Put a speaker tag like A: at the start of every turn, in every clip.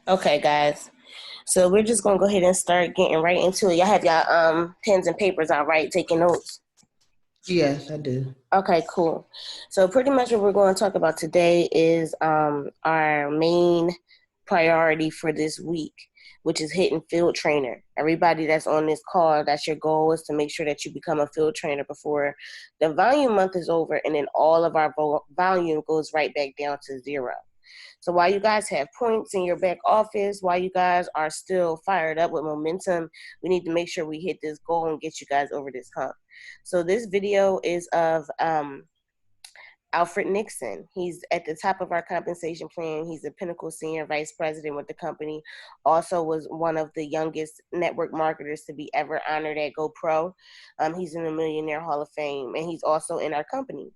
A: Okay, guys. So we're just gonna go ahead and start getting right into it. Y'all have y'all pens and papers out, right? Taking notes.
B: Yes, I do.
A: Okay, cool. So pretty much what we're going to talk about today is our main priority for this week, which is hitting field trainer. Everybody that's on this call, that's your goal, is to make sure that you become a field trainer before the volume month is over, and then all of our volume goes right back down to zero. So while you guys have points in your back office, while you guys are still fired up with momentum, we need to make sure we hit this goal and get you guys over this hump. So this video is of Alfred Nixon. He's at the top of our compensation plan. He's a Pinnacle Senior Vice President with the company. Also was one of the youngest network marketers to be ever honored at GoPro. He's in the Millionaire Hall of Fame, and he's also in our company.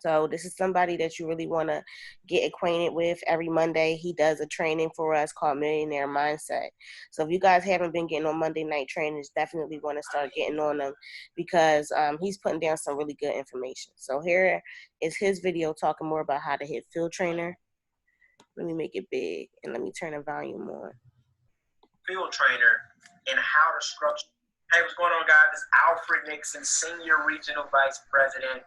A: So this is somebody that you really want to get acquainted with. Every Monday, he does a training for us called Millionaire Mindset. So if you guys haven't been getting on Monday night trainings, definitely want to start getting on them because he's putting down some really good information. So here is his video talking more about how to hit field trainer. Let me make it big and let me turn the volume on.
C: Field trainer and how to structure. Hey, what's going on, guys? This is Alfred Nixon, Senior Regional Vice President.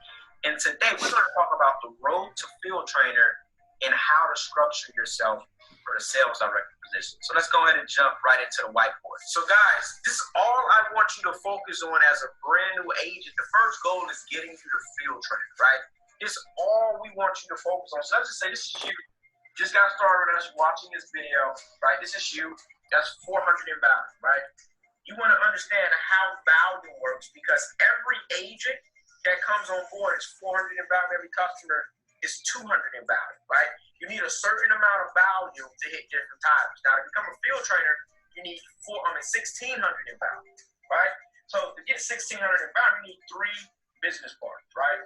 C: And today we're going to talk about the road to field trainer and how to structure yourself for the sales director position. So let's go ahead and jump right into the whiteboard. So guys, this is all I want you to focus on as a brand new agent. The first goal is getting you to field trainer, right? This is all we want you to focus on. So let's just say this is you. Just got started with us watching this video, right? This is you. That's 400 inbound, right? You want to understand how value works because every agent that comes on board is 400 inbound. Every customer is 200 inbound, right? You need a certain amount of value to hit different times. Now, to become a field trainer, you need 1,600 inbound, right? So to get 1,600 inbound, you need 3 business partners, right?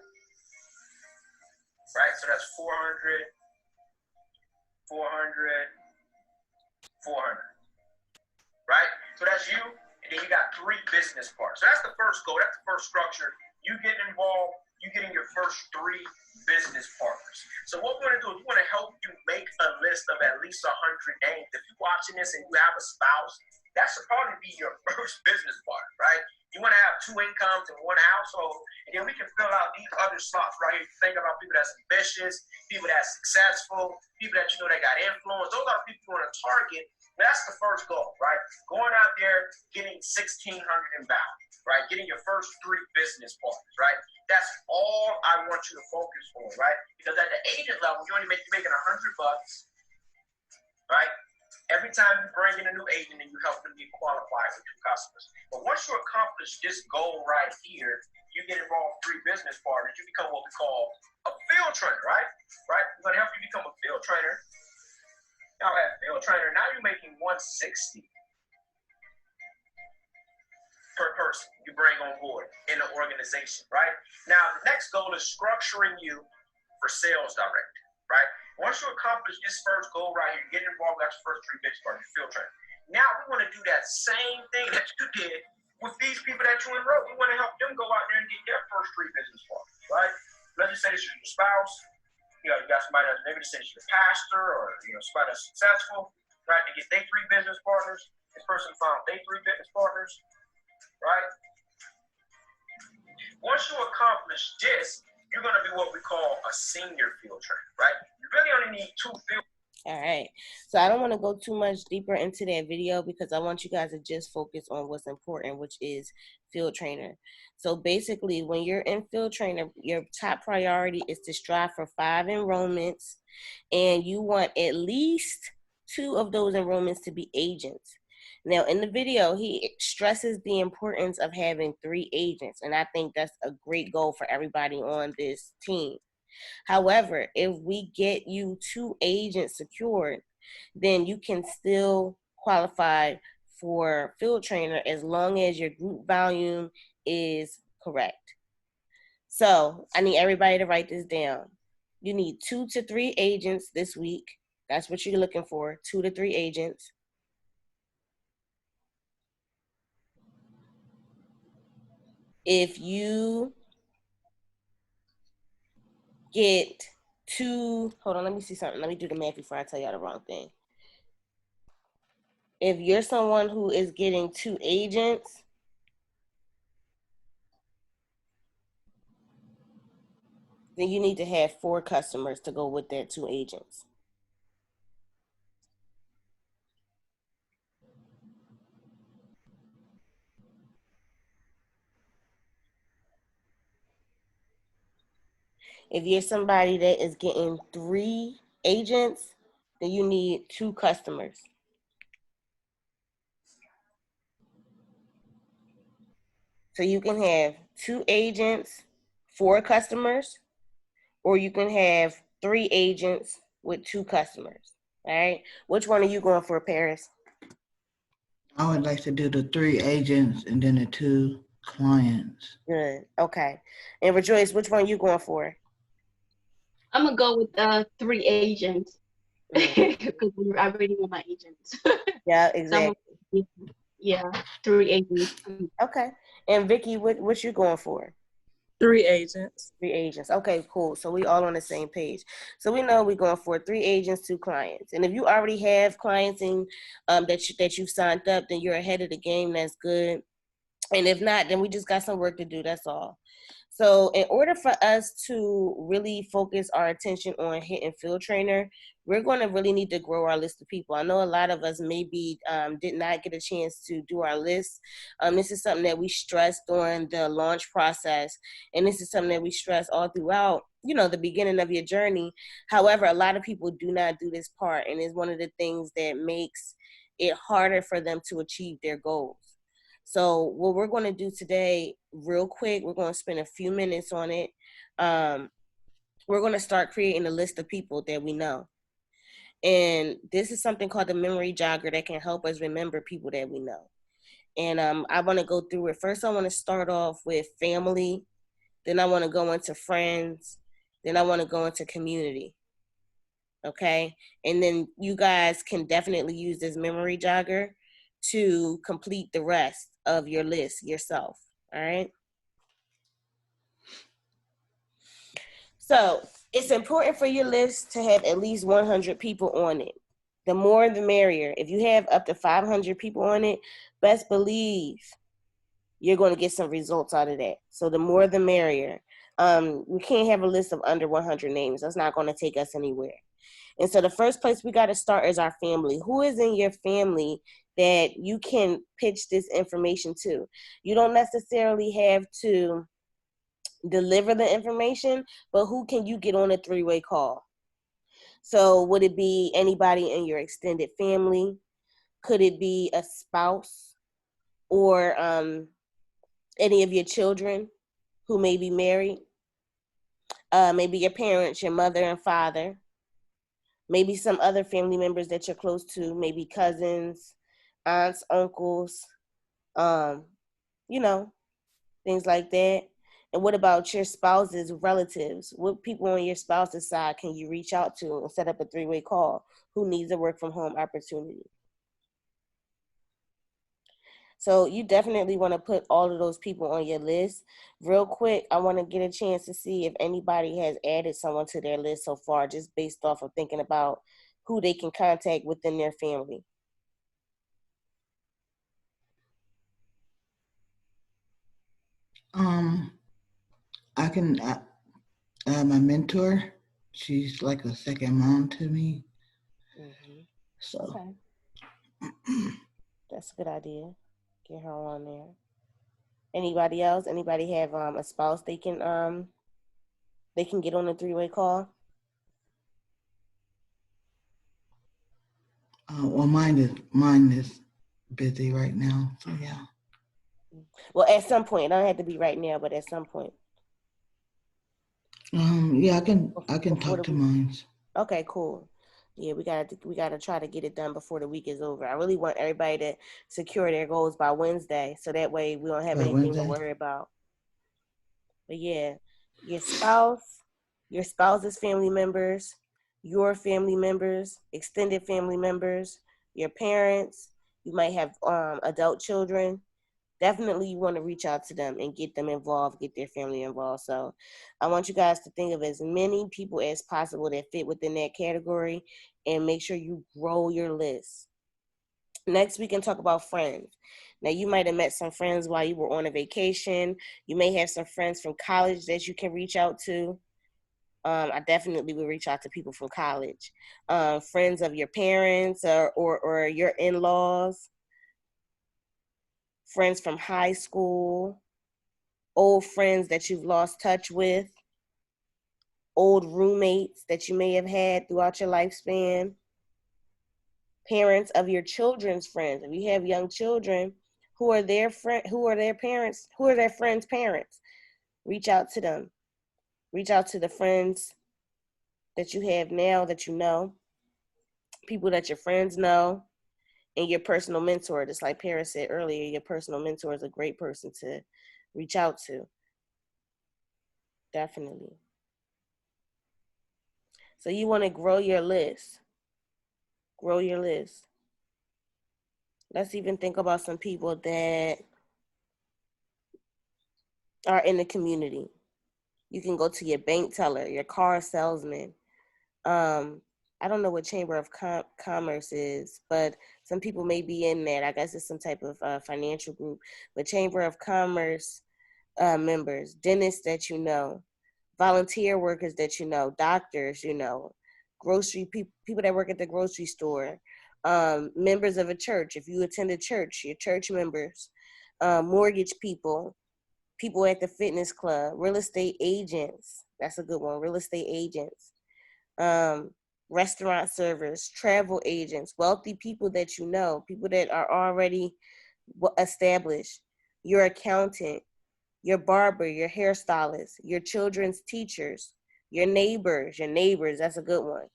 C: Right? So that's 400, 400, 400. Right? So that's you, and then you got 3 business partners. So that's the first goal. That's the first structure. You get involved, you getting your first 3 business partners. So what we're going to do is we want to help you make a list of at least 100 names. If you're watching this and you have a spouse, that should probably be your first business partner, right? You want to have 2 incomes in one household, and then we can fill out these other slots right here. Think about people that's ambitious, people that's successful, people that you know they got influence. Those are the people you want to target. That's the first goal, right? Going out there, getting 1,600 inbound, right? Getting your first 3 business partners, right? That's all I want you to focus on, right? Because at the agent level, you're making $100, right? Every time you bring in a new agent and you help them get qualified with your customers. But once you accomplish this goal right here, you get involved 3 business partners, you become what we call a field trainer, right? Right? We're going to help you become a field trainer. Now, at field trainer, now you're making 160 per person you bring on board in the organization, right? Now, the next goal is structuring you for sales director, right? Once you accomplish this first goal right here, get involved with your first 3 business partners, field trainer. Now, we want to do that same thing that you did with these people that you enrolled. We want to help them go out there and get their first 3 business partners, right? Let's just say this is your spouse. You got somebody that's maybe say you're a pastor or somebody that's successful, right? To get their 3 business partners. This person found their 3 business partners, right? Once you accomplish this, you're going to be what we call a senior field trainer, right? You really only need 2 field.
A: All right. So I don't want to go too much deeper into that video because I want you guys to just focus on what's important, which is field trainer. So basically, when you're in field trainer, your top priority is to strive for 5 enrollments, and you want at least 2 of those enrollments to be agents. Now, in the video, he stresses the importance of having 3 agents, and I think that's a great goal for everybody on this team. However, if we get you 2 agents secured, then you can still qualify for field trainer as long as your group volume is correct. So I need everybody to write this down. You need 2 to 3 agents this week. That's what you're looking for, 2 to 3 agents. If you get 2, hold on, let me see something. Let me do the math before I tell y'all the wrong thing. if you're someone who is getting 2 agents, then you need to have 4 customers to go with that 2 agents. If you're somebody that is getting 3 agents, then you need 2 customers. So you can have 2 agents, 4 customers, or you can have 3 agents with 2 customers. All right. Which one are you going for, Paris?
B: I would like to do the 3 agents and then the 2 clients.
A: Good. Okay. And Rejoice, which one are you going for?
D: I'm gonna go with 3 agents because I already want my agents.
A: Yeah,
D: So
A: exactly.
D: yeah, 3 agents.
A: Okay. And Vicky, what you going for?
E: 3 agents.
A: 3 agents. Okay, cool. So we all on the same page. So we know we're going for 3 agents, 2 clients. And if you already have clients in that you've signed up, then you're ahead of the game. That's good. And if not, then we just got some work to do. That's all. So in order for us to really focus our attention on Hit and Field Trainer, we're going to really need to grow our list of people. I know a lot of us maybe did not get a chance to do our list. This is something that we stressed during the launch process, and this is something that we stress all throughout, the beginning of your journey. However, a lot of people do not do this part, and it's one of the things that makes it harder for them to achieve their goals. So what we're going to do today, real quick, we're going to spend a few minutes on it. We're going to start creating a list of people that we know. And this is something called the memory jogger that can help us remember people that we know. And I want to go through it. First, I want to start off with family. Then I want to go into friends. Then I want to go into community. Okay? And then you guys can definitely use this memory jogger to complete the rest of your list yourself. All right. So it's important for your list to have at least 100 people on it. The more the merrier. If you have up to 500 people on it, best believe you're going to get some results out of that. So the more the merrier. We can't have a list of under 100 names. That's not going to take us anywhere. And so the first place we got to start is our family. Who is in your family that you can pitch this information to? You don't necessarily have to deliver the information, but who can you get on a 3-way call? So would it be anybody in your extended family? Could it be a spouse or any of your children who may be married? Maybe your parents, your mother and father. Maybe some other family members that you're close to, maybe cousins, aunts, uncles, things like that. And what about your spouse's relatives? What people on your spouse's side can you reach out to and set up a 3-way call? Who needs a work from home opportunity? So you definitely want to put all of those people on your list. Real quick, I want to get a chance to see if anybody has added someone to their list so far, just based off of thinking about who they can contact within their family.
B: I can my mentor. She's like a second mom to me.
A: Mm-hmm.
B: So
A: Okay. That's a good idea. Get her on there. Anybody else? Anybody have a spouse they can get on a 3-way call?
B: well, mine is busy right now. So yeah.
A: Well, at some point. It don't have to be right now, but at some point.
B: Yeah, I can
A: Before
B: talk to
A: the week.
B: mine.
A: Okay, cool. Yeah, we gotta try to get it done before the week is over. I really want everybody to secure their goals by Wednesday, so that way we don't have
B: By
A: anything to
B: Wednesday?
A: worry about. But yeah, your spouse's family members, your family members, extended family members, your parents. You might have adult children. Definitely you want to reach out to them and get them involved, get their family involved. So I want you guys to think of as many people as possible that fit within that category and make sure you grow your list. Next, we can talk about friends. Now, you might have met some friends while you were on a vacation. You may have some friends from college that you can reach out to. I definitely would reach out to people from college. Friends of your parents or your in-laws, friends from high school, old friends that you've lost touch with, old roommates that you may have had throughout your lifespan, parents of your children's friends. If you have young children, who are their parents, who are their friends' parents, reach out to them. Reach out to the friends that you have now that you know, people that your friends know, and your personal mentor. Just like Paris said earlier, your personal mentor is a great person to reach out to. Definitely. So you want to grow your list. Grow your list. Let's even think about some people that are in the community. You can go to your bank teller, your car salesman. I don't know what Chamber of Commerce is, but some people may be in that. I guess it's some type of financial group. But Chamber of Commerce members, dentists that you know, volunteer workers that you know, doctors you know, grocery people that work at the grocery store, members of a church. If you attend a church, your church members, mortgage people, people at the fitness club, real estate agents. That's a good one. Real estate agents, restaurant servers, travel agents, wealthy people that you know, people that are already established, your accountant, your barber, your hairstylist, your children's teachers, your neighbors, that's a good one,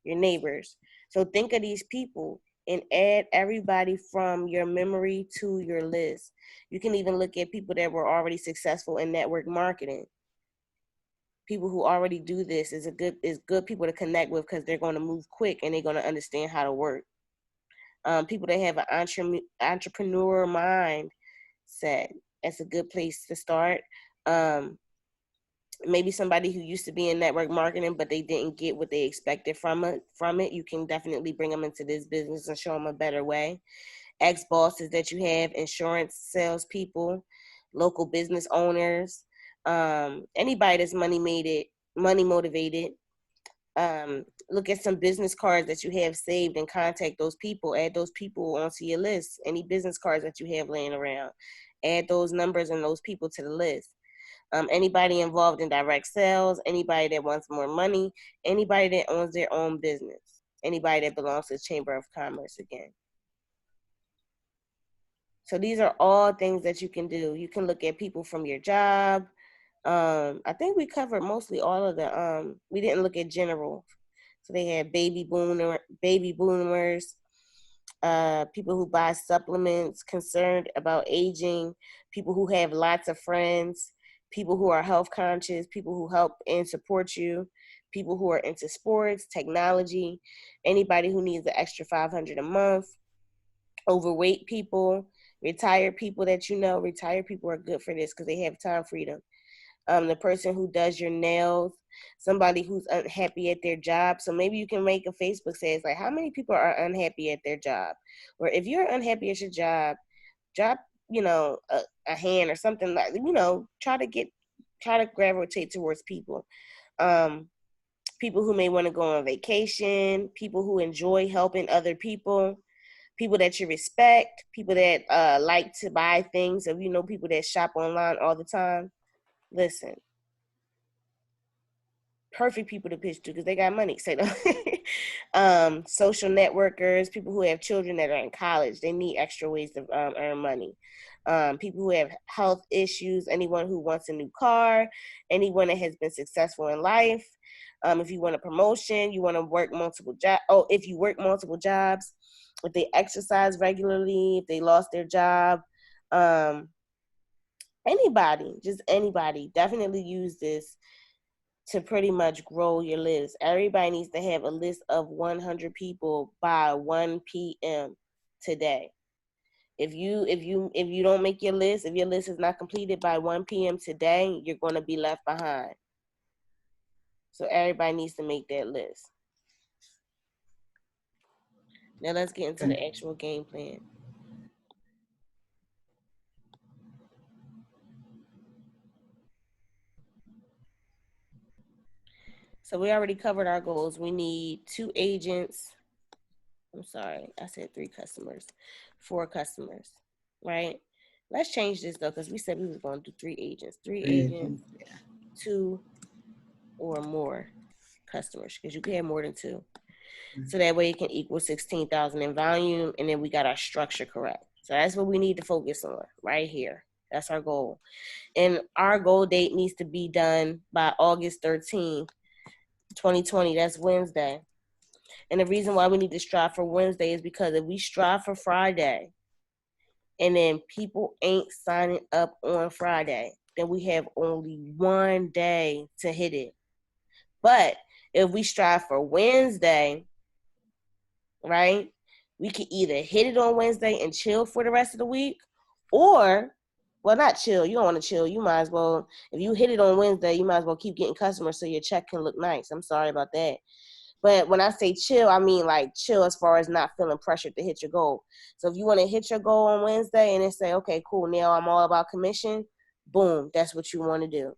A: your neighbors. So think of these people and add everybody from your memory to your list. You can even look at people that were already successful in network marketing. People who already do this is good people to connect with because they're going to move quick and they're going to understand how to work. People that have an entrepreneur mind set, that's a good place to start. Maybe somebody who used to be in network marketing, but they didn't get what they expected from it. You can definitely bring them into this business and show them a better way. Ex-bosses that you have, insurance salespeople, local business owners, anybody that's money motivated. Look at some business cards that you have saved and contact those people. Add those people onto your list. Any business cards that you have laying around, add those numbers and those people to the list. Anybody involved in direct sales, anybody that wants more money, anybody that owns their own business, anybody that belongs to the Chamber of Commerce again. So these are all things that you can do. You can look at people from your job. I think we covered mostly all of the, we didn't look at general. So they had baby boomers, people who buy supplements, concerned about aging, people who have lots of friends, people who are health conscious, people who help and support you, people who are into sports, technology, anybody who needs an extra $500 a month, overweight people, retired people that you know. Retired people are good for this because they have time freedom. The person who does your nails, somebody who's unhappy at their job. So maybe you can make a Facebook say, like, how many people are unhappy at their job? Or if you're unhappy at your job, drop, a hand or something, like, try to gravitate towards people. People who may want to go on vacation, people who enjoy helping other people, people that you respect, people that like to buy things. If you know people that shop online all the time, listen, perfect people to pitch to because they got money. Say no. Social networkers, people who have children that are in college, they need extra ways to earn money. People who have health issues, anyone who wants a new car, anyone that has been successful in life. If you want a promotion, you want to work multiple jobs. Oh, if you work multiple jobs, if they exercise regularly, if they lost their job, just anybody, definitely use this to pretty much grow your list. Everybody needs to have a list of 100 people by 1 p.m. today. If you don't make your list, if your list is not completed by 1 p.m. today, you're going to be left behind. So everybody needs to make that list. Now let's get into the actual game plan. So we already covered our goals. We need 2 agents. I'm sorry, I said 3 customers, 4 customers, right? Let's change this though, because we said we was going to do 3 agents. 3 agents,
B: Yeah.
A: 2 or more customers, because you can have more than 2. So that way it can equal 16,000 in volume, and then we got our structure correct. So that's what we need to focus on right here. That's our goal. And our goal date needs to be done by August 13th, 2020. That's Wednesday. And the reason why we need to strive for Wednesday is because if we strive for Friday and then people ain't signing up on Friday, then we have only one day to hit it. But if we strive for Wednesday, right, we can either hit it on Wednesday and chill for the rest of the week, or, well, not chill. You don't want to chill. You might as well, if you hit it on Wednesday, you might as well keep getting customers so your check can look nice. I'm sorry about that. But when I say chill, I mean like chill as far as not feeling pressured to hit your goal. So if you want to hit your goal on Wednesday and then say, okay, cool, now I'm all about commission, boom, that's what you want to do.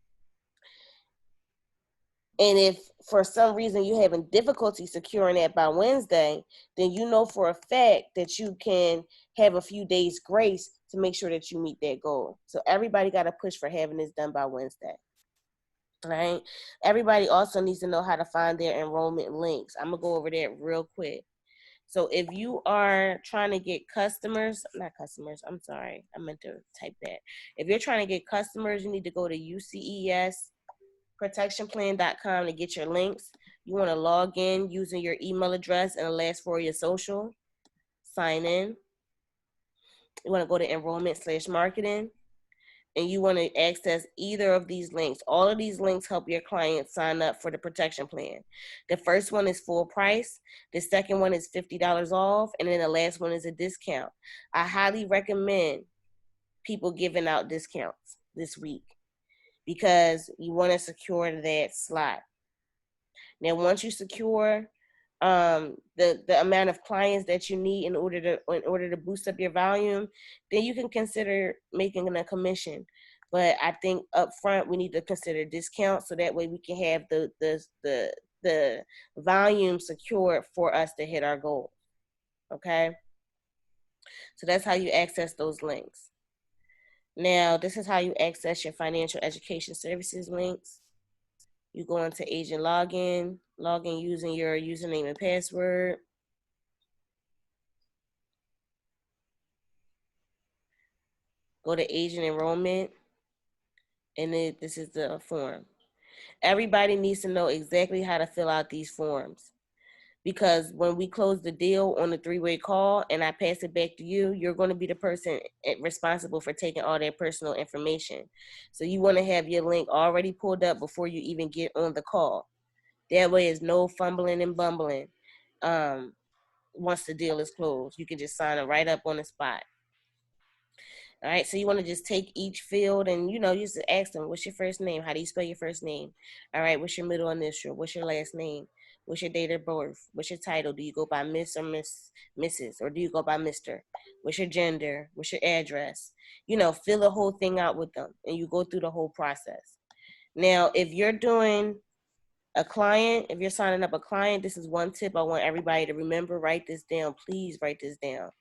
A: And if for some reason you're having difficulty securing that by Wednesday, then you know for a fact that you can have a few days grace to make sure that you meet that goal. So everybody got to push for having this done by Wednesday. Right? Everybody also needs to know how to find their enrollment links. I'm going to go over that real quick. So if you are trying to get customers, not customers, I'm sorry, I meant to type that. If you're trying to get customers, you need to go to UCESprotectionplan.com to get your links. You want to log in using your email address and the last 4 of your social. Sign in. You want to go to enrollment/marketing. And you want to access either of these links. All of these links help your clients sign up for the protection plan. The first one is full price. The second one is $50 off. And then the last one is a discount. I highly recommend people giving out discounts this week because you want to secure that slot. Now, once you secure the amount of clients that you need in order to boost up your volume, then you can consider making a commission. But I think up front we need to consider discounts so that way we can have the volume secured for us to hit our goal. Okay, so that's how you access those links. Now, this is how you access your financial education services links. You go into agent login using your username and password. Go to agent enrollment, and then this is the form. Everybody needs to know exactly how to fill out these forms because when we close the deal on the 3-way call and I pass it back to you, you're going to be the person responsible for taking all that personal information. So you want to have your link already pulled up before you even get on the call. That way there's no fumbling and bumbling. Once the deal is closed, you can just sign it right up on the spot. All right, so you want to just take each field and, you just ask them, what's your first name? How do you spell your first name? All right, what's your middle initial? What's your last name? What's your date of birth? What's your title? Do you go by Miss or Mrs. or do you go by Mr.? What's your gender? What's your address? Fill the whole thing out with them and you go through the whole process. Now, if you're doing a client, if you're signing up a client, this is one tip I want everybody to remember. Write this down. Please write this down.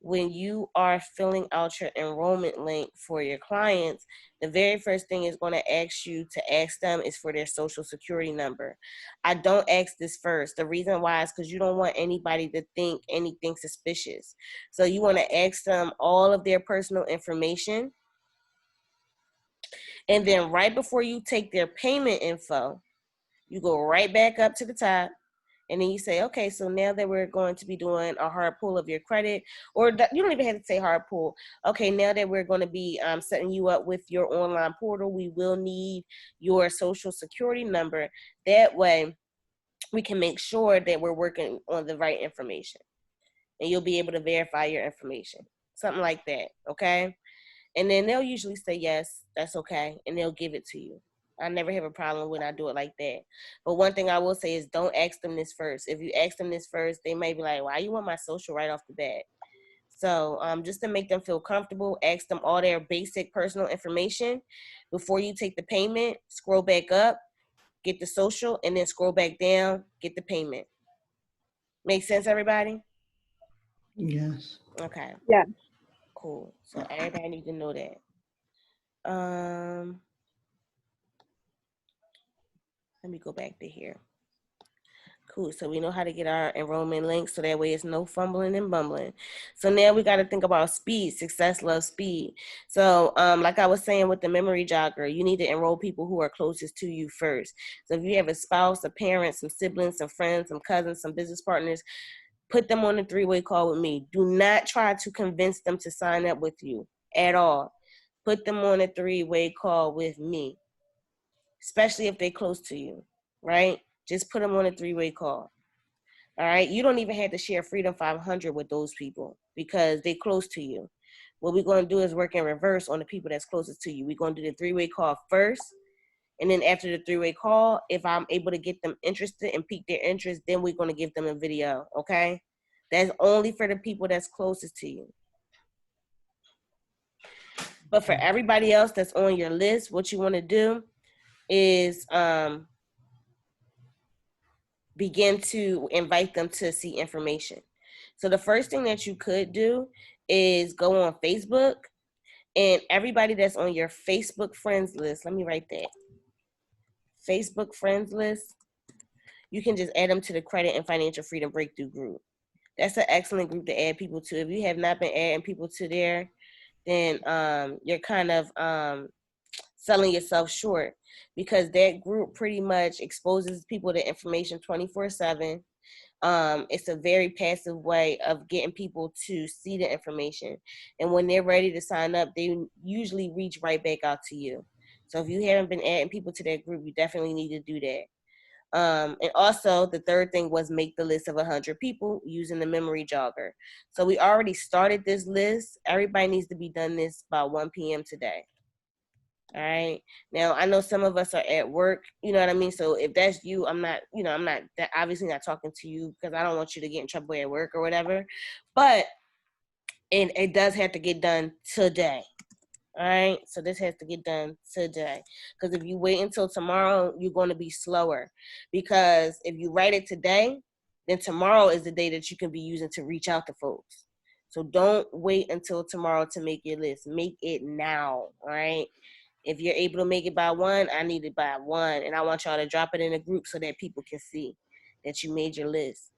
A: When you are filling out your enrollment link for your clients, the very first thing is going to ask you to ask them is for their social security number. I don't ask this first. The reason why is because you don't want anybody to think anything suspicious. So you want to ask them all of their personal information. And then right before you take their payment info, you go right back up to the top. And then you say, okay, so now that we're going to be doing a hard pull of your credit, or you don't even have to say hard pull. Okay, now that we're going to be setting you up with your online portal, we will need your social security number. That way, we can make sure that we're working on the right information. And you'll be able to verify your information. Something like that, okay? And then they'll usually say, yes, that's okay, and they'll give it to you. I never have a problem when I do it like that. But one thing I will say is don't ask them this first. If you ask them this first, they may be like, why you want my social right off the bat? So just to make them feel comfortable, ask them all their basic personal information before you take the payment. Scroll back up, get the social, and then scroll back down, get the payment. Make sense, everybody?
B: Yes.
A: Okay,
E: Yeah.
A: cool. So everybody need to know that. Let me go back to here. Cool. So we know how to get our enrollment link so that way it's no fumbling and bumbling. So now we got to think about speed. Success loves speed. So like I was saying with the memory jogger, you need to enroll people who are closest to you first. So if you have a spouse, a parent, some siblings, some friends, some cousins, some business partners, put them on a 3-way call with me. Do not try to convince them to sign up with you at all. Put them on a 3-way call with me, especially if they're close to you, right? Just put them on a 3-way call. All right. You don't even have to share Freedom 500 with those people because they're close to you. What we're going to do is work in reverse on the people that's closest to you. We're going to do the 3-way call first. And then after the 3-way call, if I'm able to get them interested and pique their interest, then we're going to give them a video. Okay. That's only for the people that's closest to you. But for everybody else that's on your list, what you want to do is begin to invite them to see information. So the first thing that you could do is go on Facebook, and everybody that's on your Facebook friends list, let me write that. Facebook friends list, you can just add them to the Credit and Financial Freedom Breakthrough group. That's an excellent group to add people to. If you have not been adding people to there, then you're kind of selling yourself short, because that group pretty much exposes people to information 24/7. It's a very passive way of getting people to see the information. And when they're ready to sign up, they usually reach right back out to you. So if you haven't been adding people to that group, you definitely need to do that. And also the third thing was make the list of 100 people using the memory jogger. So we already started this list. Everybody needs to be done this by 1 p.m. today. All right. Now I know some of us are at work, you know what I mean? So if that's you, I'm not obviously not talking to you because I don't want you to get in trouble at work or whatever. But it does have to get done today. All right. So this has to get done today. Because if you wait until tomorrow, you're going to be slower. Because if you write it today, then tomorrow is the day that you can be using to reach out to folks. So don't wait until tomorrow to make your list. Make it now. All right. If you're able to make it by 1, I need it by 1. And I want y'all to drop it in a group so that people can see that you made your list.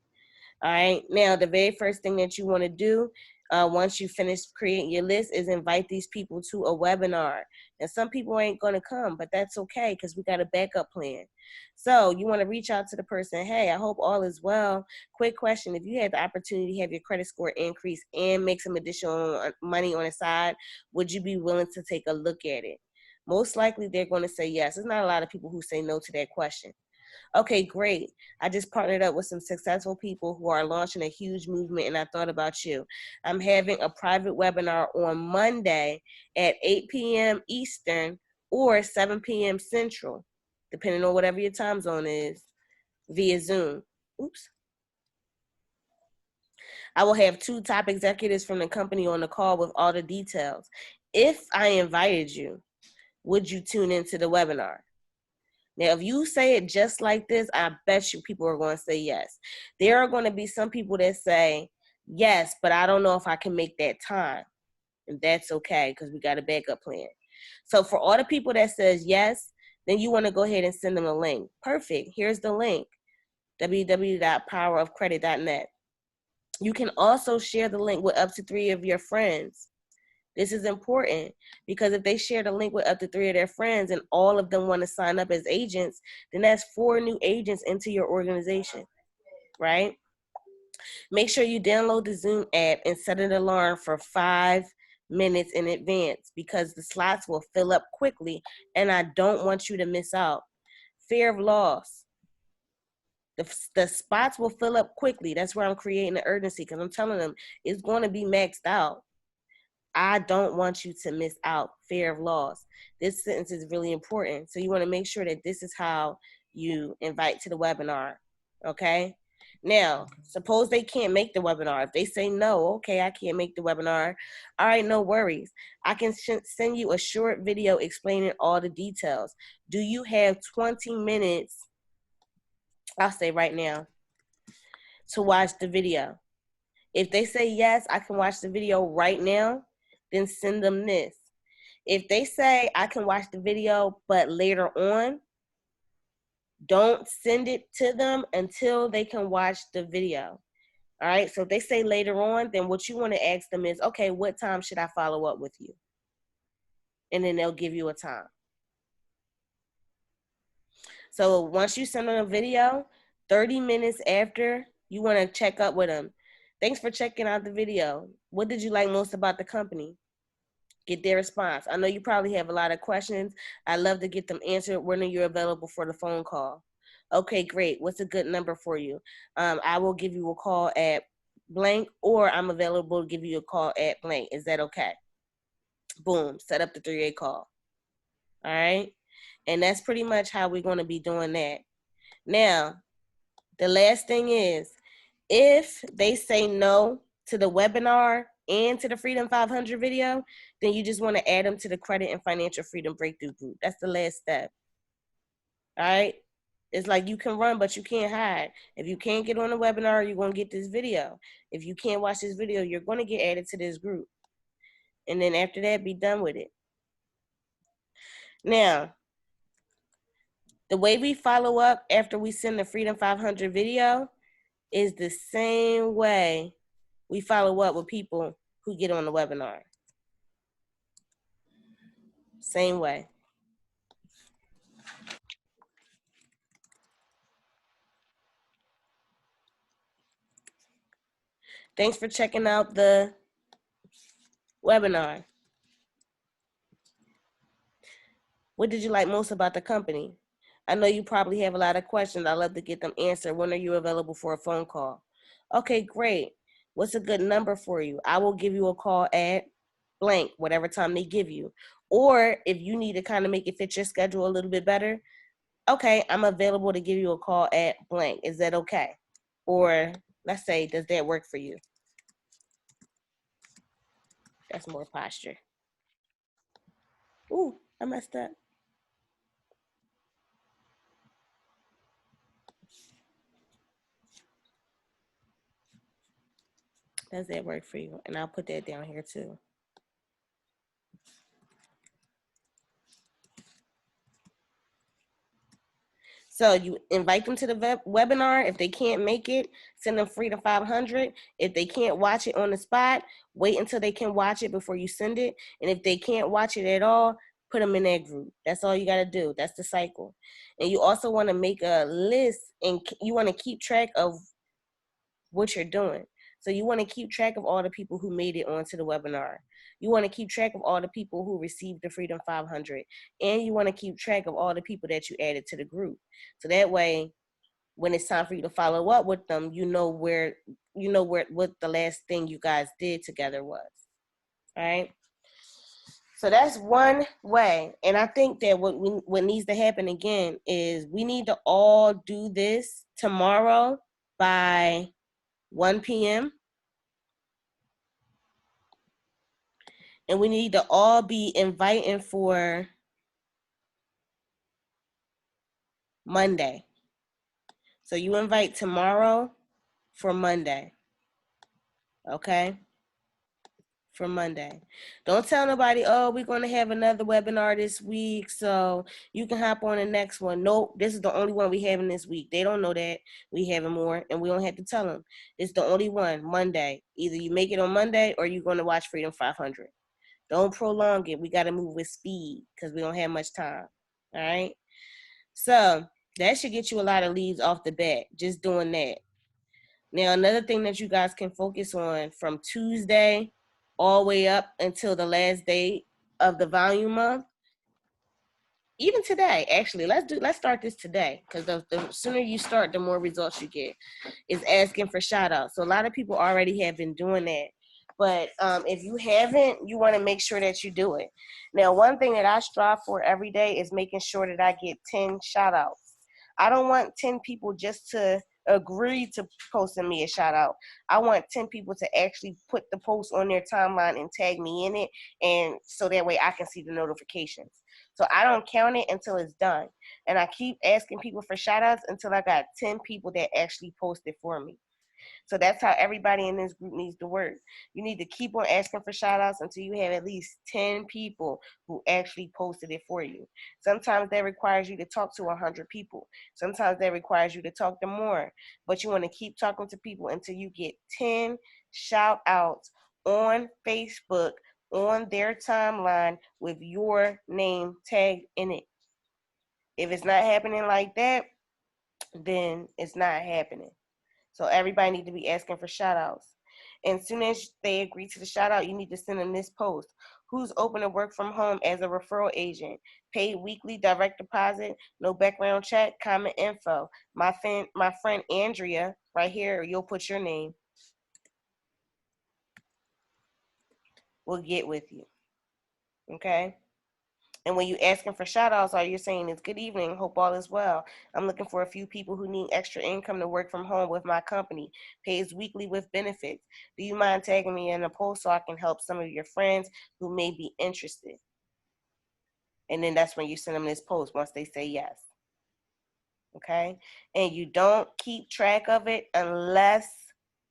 A: All right. Now, the very first thing that you want to do once you finish creating your list is invite these people to a webinar. And some people ain't going to come, but that's okay because we got a backup plan. So you want to reach out to the person. Hey, I hope all is well. Quick question. If you had the opportunity to have your credit score increase and make some additional money on the side, would you be willing to take a look at it? Most likely they're going to say yes. There's not a lot of people who say no to that question. Okay, great. I just partnered up with some successful people who are launching a huge movement, and I thought about you. I'm having a private webinar on Monday at 8 p.m. Eastern or 7 p.m. Central, depending on whatever your time zone is, via Zoom. Oops. I will have 2 top executives from the company on the call with all the details. If I invited you, would you tune into the webinar? Now, if you say it just like this, I bet you people are going to say yes. There are going to be some people that say, yes, but I don't know if I can make that time. And that's okay because we got a backup plan. So for all the people that says yes, then you want to go ahead and send them a link. Perfect. Here's the link, www.powerofcredit.net. You can also share the link with up to 3 of your friends. This is important because if they share the link with up to 3 of their friends and all of them want to sign up as agents, then that's 4 new agents into your organization, right? Make sure you download the Zoom app and set an alarm for 5 minutes in advance because the slots will fill up quickly and I don't want you to miss out. Fear of loss. The spots will fill up quickly. That's where I'm creating the urgency because I'm telling them it's going to be maxed out. I don't want you to miss out. Fear of loss. This sentence is really important. So you want to make sure that this is how you invite to the webinar. Okay? Now, suppose they can't make the webinar. If they say no, okay, I can't make the webinar. All right, no worries. I can send you a short video explaining all the details. Do you have 20 minutes, I'll say right now, to watch the video? If they say yes, I can watch the video right now, then send them this. If they say I can watch the video, but later on, don't send it to them until they can watch the video. All right. So if they say later on, then what you want to ask them is, okay, what time should I follow up with you? And then they'll give you a time. So once you send them a video, 30 minutes after, you want to check up with them. Thanks for checking out the video. What did you like most about the company? Get their response. I know you probably have a lot of questions. I'd love to get them answered. When are you available for the phone call? Okay, great. What's a good number for you? I will give you a call at blank, or I'm available to give you a call at blank. Is that okay? Boom. Set up the 3A call. All right? And that's pretty much how we're going to be doing that. Now, the last thing is, if they say no to the webinar and to the Freedom 500 video, then you just want to add them to the Credit and Financial Freedom Breakthrough Group. That's the last step. All right? It's like you can run, but you can't hide. If you can't get on the webinar, you're going to get this video. If you can't watch this video, you're going to get added to this group. And then after that, be done with it. Now, the way we follow up after we send the Freedom 500 video is the same way we follow up with people who get on the webinar. Same way. Thanks for checking out the webinar. What did you like most about the company? I know you probably have a lot of questions. I'd love to get them answered. When are you available for a phone call? Okay, great. What's a good number for you? I will give you a call at blank, whatever time they give you. Or if you need to kind of make it fit your schedule a little bit better, okay, I'm available to give you a call at blank. Is that okay? Or let's say, does that work for you? That's more posture. Ooh, I messed up. Does that work for you? And I'll put that down here too. So you invite them to the webinar. If they can't make it, send them Freedom 500. If they can't watch it on the spot, wait until they can watch it before you send it. And if they can't watch it at all, put them in that group. That's all you got to do. That's the cycle. And you also want to make a list, and you want to keep track of what you're doing. So you want to keep track of all the people who made it onto the webinar. You want to keep track of all the people who received the Freedom 500. And you want to keep track of all the people that you added to the group. So that way, when it's time for you to follow up with them, you know what the last thing you guys did together was. All right? So that's one way. And I think that what needs to happen again is we need to all do this tomorrow by 1 p.m. And we need to all be inviting for Monday. So you invite tomorrow for Monday. Okay? For Monday. Don't tell nobody, oh, we're going to have another webinar this week, so you can hop on the next one. Nope, this is the only one we having this week. They don't know that we having more, and we don't have to tell them. It's the only one, Monday. Either you make it on Monday or you're going to watch Freedom 500. Don't prolong it. We got to move with speed because we don't have much time. All right? So that should get you a lot of leads off the bat, just doing that. Now, another thing that you guys can focus on from Tuesday all the way up until the last day of the volume month, even today, actually, let's start this today, because the sooner you start, the more results you get, is asking for shout outs. So a lot of people already have been doing that. But if you haven't, you want to make sure that you do it. Now, one thing that I strive for every day is making sure that I get 10 shout outs. I don't want 10 people just to agree to posting me a shout out. I want 10 people to actually put the post on their timeline and tag me in it, and so that way I can see the notifications. So I don't count it until it's done. And I keep asking people for shout outs until I got 10 people that actually posted for me. So that's how everybody in this group needs to work. You need to keep on asking for shout outs until you have at least 10 people who actually posted it for you. Sometimes that requires you to talk to 100 people. Sometimes that requires you to talk to more. But you want to keep talking to people until you get 10 shout outs on Facebook on their timeline with your name tagged in it. If it's not happening like that, then it's not happening. So everybody need to be asking for shout outs. And as soon as they agree to the shout out, you need to send them this post. Who's open to work from home as a referral agent? Paid weekly direct deposit, no background check, common info. My friend Andrea, right here, you'll put your name, will get with you. Okay? And when you asking for shout outs, all you're saying is good evening, hope all is well. I'm looking for a few people who need extra income to work from home with my company. Pays weekly with benefits. Do you mind tagging me in a post so I can help some of your friends who may be interested? And then that's when you send them this post once they say yes. Okay? And you don't keep track of it unless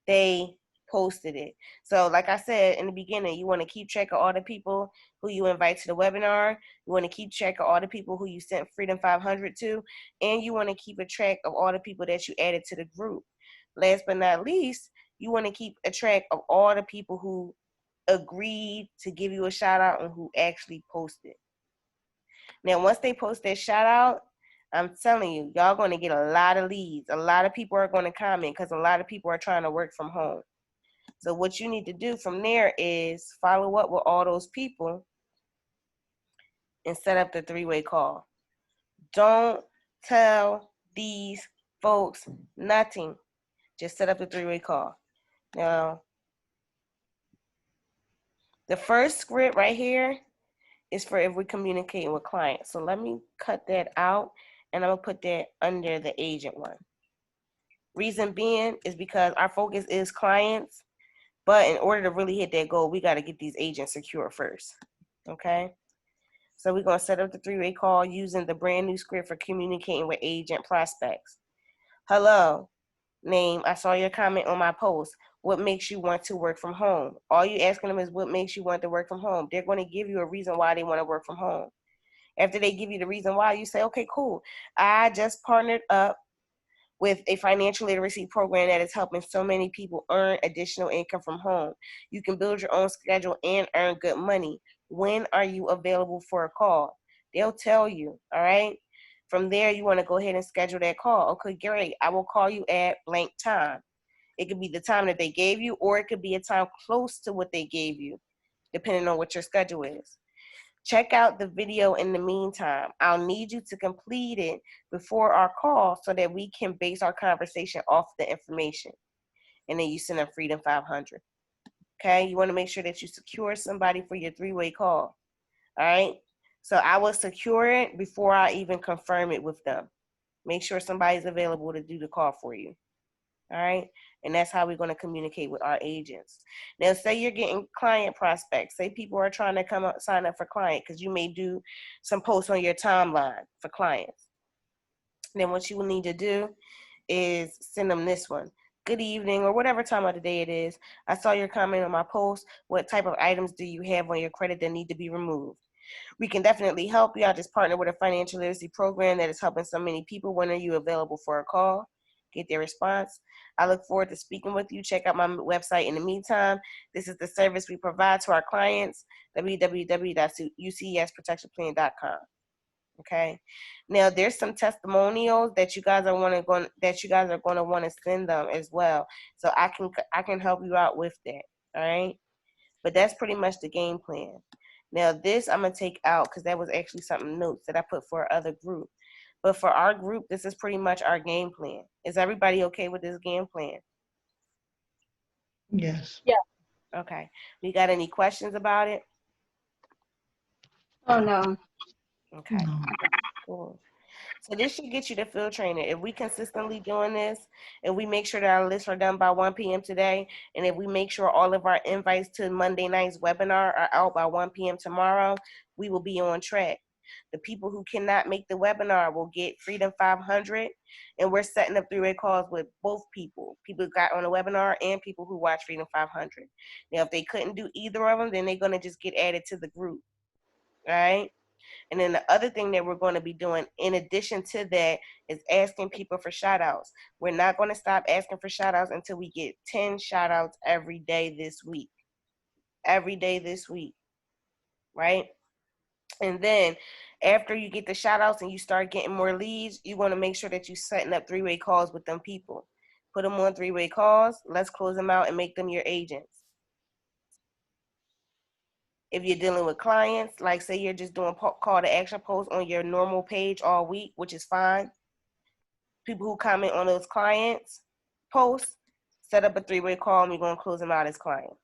A: they posted it. So like I said in the beginning, you want to keep track of all the people who you invite to the webinar. You want to keep track of all the people who you sent Freedom 500 to, and you want to keep a track of all the people that you added to the group. Last but not least, you want to keep a track of all the people who agreed to give you a shout out and who actually posted. Now, once they post their shout out, I'm telling you, y'all going to get a lot of leads. A lot of people are going to comment because a lot of people are trying to work from home. So what you need to do from there is follow up with all those people and set up the three-way call. Don't tell these folks nothing. Just set up the three-way call. Now, the first script right here is for if we're communicating with clients. So let me cut that out, and I'm going to put that under the agent one. Reason being is because our focus is clients, but in order to really hit that goal, we got to get these agents secure first. Okay? So we're going to set up the three-way call using the brand new script for communicating with agent prospects. Hello, name, I saw your comment on my post. What makes you want to work from home? All you asking them is what makes you want to work from home. They're going to give you a reason why they want to work from home. After they give you the reason why, you say, okay, cool. I just partnered up with a financial literacy program that is helping so many people earn additional income from home. You can build your own schedule and earn good money. When are you available for a call? They'll tell you, all right? From there, you want to go ahead and schedule that call. Okay, great. I will call you at blank time. It could be the time that they gave you, or it could be a time close to what they gave you, depending on what your schedule is. Check out the video in the meantime. I'll need you to complete it before our call so that we can base our conversation off the information. And then you send them Freedom 500. Okay? You want to make sure that you secure somebody for your three-way call. All right? So I will secure it before I even confirm it with them. Make sure somebody's available to do the call for you. All right? And that's how we're going to communicate with our agents. Now, say you're getting client prospects. Say people are trying to come up, sign up for client, because you may do some posts on your timeline for clients. Then what you will need to do is send them this one. Good evening, or whatever time of the day it is. I saw your comment on my post. What type of items do you have on your credit that need to be removed? We can definitely help you. I just partnered with a financial literacy program that is helping so many people. When are you available for a call? Get their response. I look forward to speaking with you. Check out my website in the meantime. This is the service we provide to our clients, www.ucesprotectionplan.com. Okay. Now there's some testimonials that you guys are going to want to send them as well. So I can help you out with that. All right. But that's pretty much the game plan. Now this I'm gonna take out because that was actually something notes that I put for our other group. But for our group, this is pretty much our game plan. Is everybody okay with this game plan?
B: Yes.
D: Yeah.
A: Okay. We got any questions about it?
D: Oh no.
A: Okay.
B: No.
A: Cool. So this should get you the field trainer. If we consistently doing this, and we make sure that our lists are done by 1 p.m. today, and if we make sure all of our invites to Monday night's webinar are out by 1 p.m. tomorrow, we will be on track. The people who cannot make the webinar will get Freedom 500, and we're setting up three-way calls with both people who got on the webinar and people who watch Freedom 500. Now, if they couldn't do either of them, then they're going to just get added to the group, all right? And then the other thing that we're going to be doing in addition to that is asking people for shout outs. We're not going to stop asking for shout outs until we get 10 shout outs every day this week. Every day this week, right? And then after you get the shout outs and you start getting more leads, you want to make sure that you're setting up three-way calls with them people. Put them on three-way calls. Let's close them out and make them your agents. If you're dealing with clients, like say you're just doing call to action posts on your normal page all week, which is fine. People who comment on those clients' posts, set up a three-way call and we're going to close them out as clients.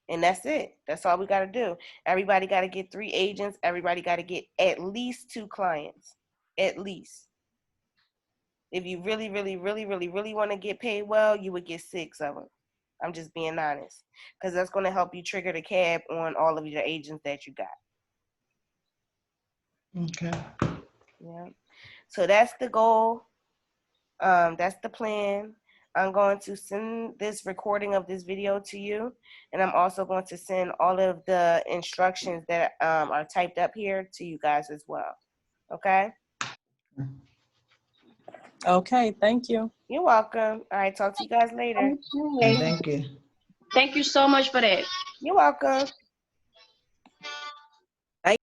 A: And that's it. That's all we got to do. Everybody got to get 3 agents. Everybody got to get at least 2 clients. At least. If you really, really, really, really, really want to get paid well, you would get 6 of them. I'm just being honest, because that's going to help you trigger the cab on all of your agents that you got.
B: Okay.
A: Yeah. So that's the goal. That's the plan. I'm going to send this recording of this video to you, and I'm also going to send all of the instructions that are typed up here to you guys as well. Okay?
E: Okay, thank you.
A: You're welcome. All right, talk to you guys later.
D: Okay.
B: Thank you.
D: Thank you so much for that.
A: You're welcome.